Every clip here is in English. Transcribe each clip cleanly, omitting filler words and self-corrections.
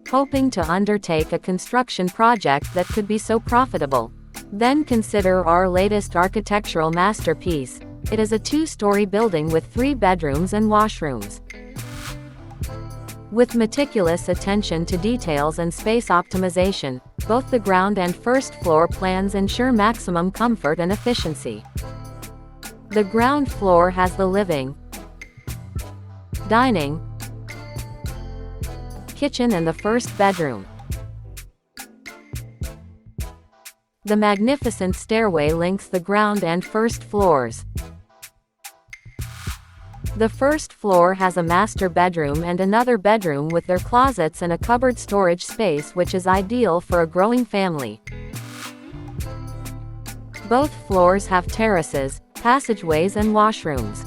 hoping to undertake a construction project that could be so profitable? Then consider our latest architectural masterpiece. It is a 2-story building with 3 bedrooms and washrooms. With meticulous attention to details and space optimization, both the ground and first floor plans ensure maximum comfort and efficiency. The ground floor has the living, dining, kitchen and the first bedroom. The magnificent stairway links the ground and first floors. The first floor has a master bedroom and another bedroom with their closets and a cupboard storage space, which is ideal for a growing family. Both floors have terraces, passageways and washrooms.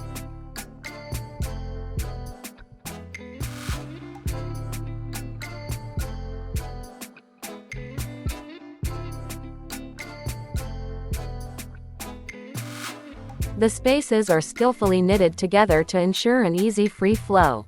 The spaces are skillfully knitted together to ensure an easy free flow.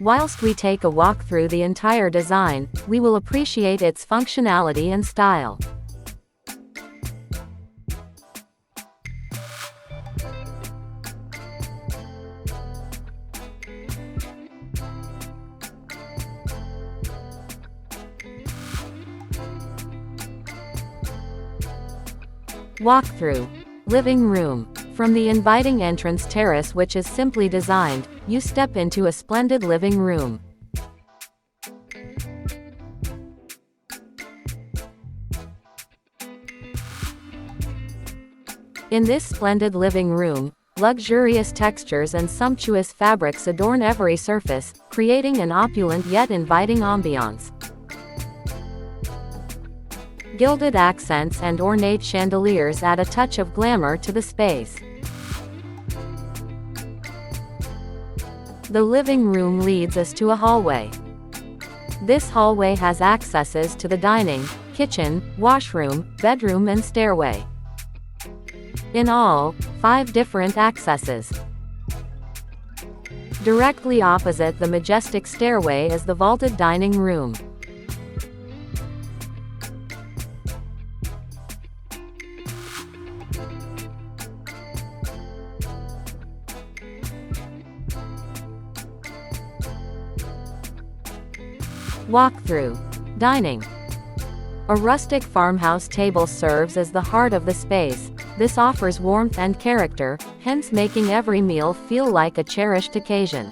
Whilst we take a walk through the entire design, we will appreciate its functionality and style. Walkthrough. Living room. From the inviting entrance terrace, which is simply designed, you step into a splendid living room. In this splendid living room, luxurious textures and sumptuous fabrics adorn every surface, creating an opulent yet inviting ambiance. Gilded accents and ornate chandeliers add a touch of glamour to the space. The living room leads us to a hallway. This hallway has accesses to the dining, kitchen, washroom, bedroom and stairway. In all, 5 different accesses. Directly opposite the majestic stairway is the vaulted dining room. Walkthrough. Dining. A rustic farmhouse table serves as the heart of the space. This offers warmth and character, hence making every meal feel like a cherished occasion.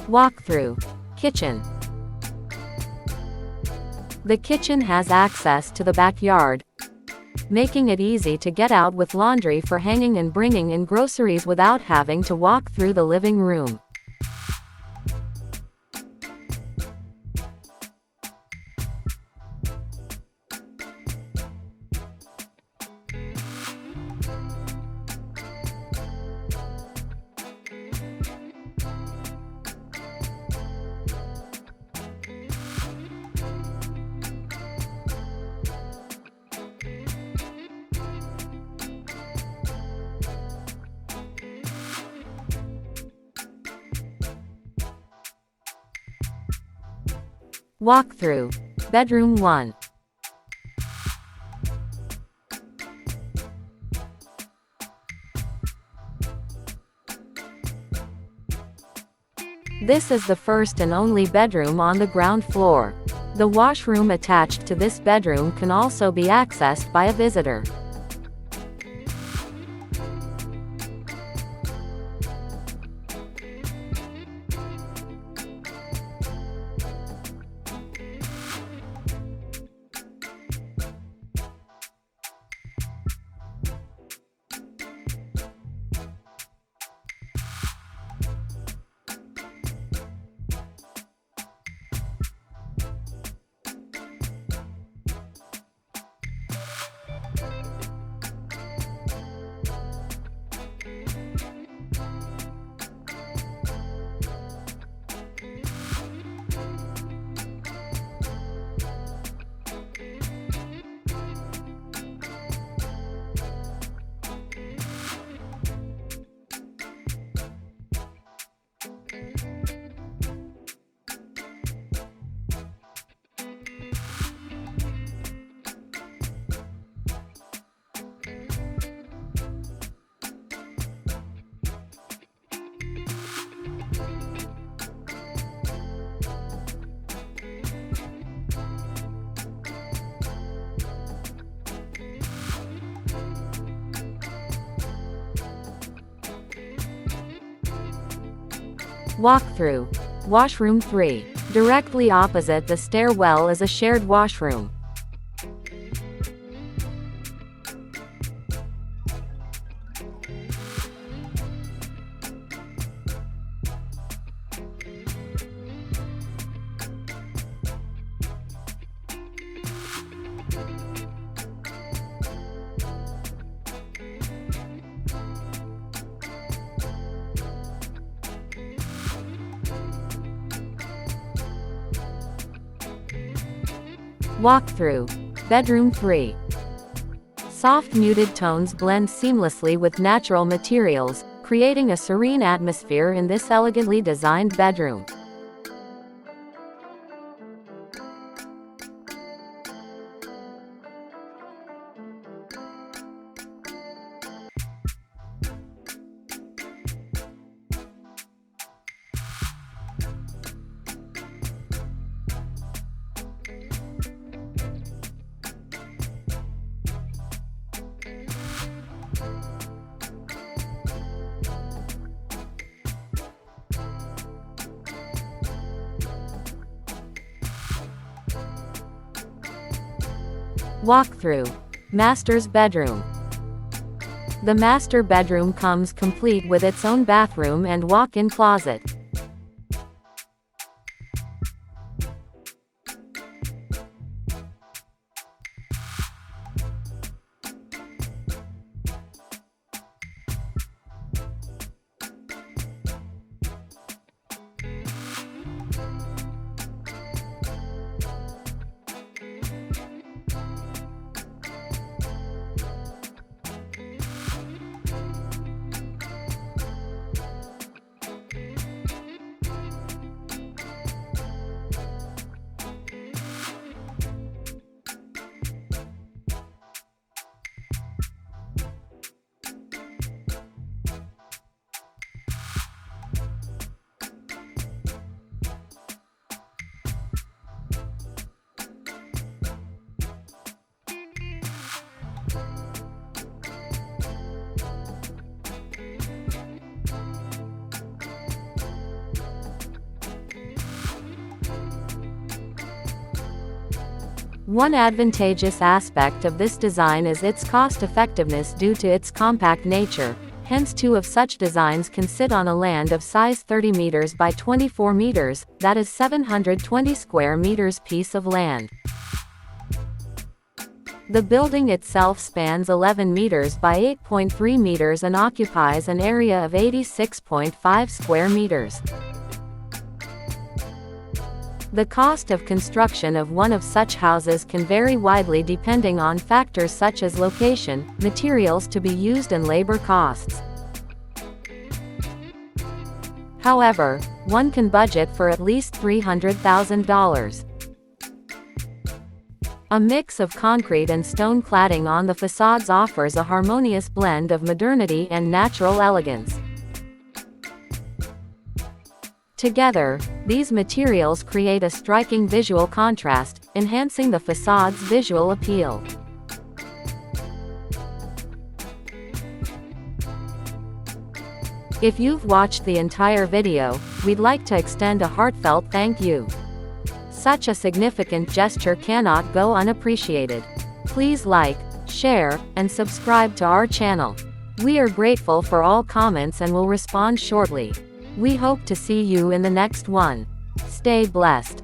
Walkthrough. Kitchen. The kitchen has access to the backyard, making it easy to get out with laundry for hanging and bringing in groceries without having to walk through the living room. Walkthrough. Bedroom 1. This is the first and only bedroom on the ground floor. The washroom attached to this bedroom can also be accessed by a visitor. Walkthrough. Washroom 3. Directly opposite the stairwell is a shared washroom. Walkthrough. Bedroom 3. Soft muted tones blend seamlessly with natural materials, creating a serene atmosphere in this elegantly designed bedroom. Walkthrough. Master's bedroom. The master bedroom comes complete with its own bathroom and walk-in closet. One advantageous aspect of this design is its cost-effectiveness due to its compact nature, hence two of such designs can sit on a land of size 30 meters by 24 meters, that is 720 square meters piece of land. The building itself spans 11 meters by 8.3 meters and occupies an area of 86.5 square meters. The cost of construction of one of such houses can vary widely depending on factors such as location, materials to be used and labor costs. However, one can budget for at least $300,000. A mix of concrete and stone cladding on the facades offers a harmonious blend of modernity and natural elegance. Together, these materials create a striking visual contrast, enhancing the facade's visual appeal. If you've watched the entire video, we'd like to extend a heartfelt thank you. Such a significant gesture cannot go unappreciated. Please like, share, and subscribe to our channel. We are grateful for all comments and will respond shortly. We hope to see you in the next one. Stay blessed.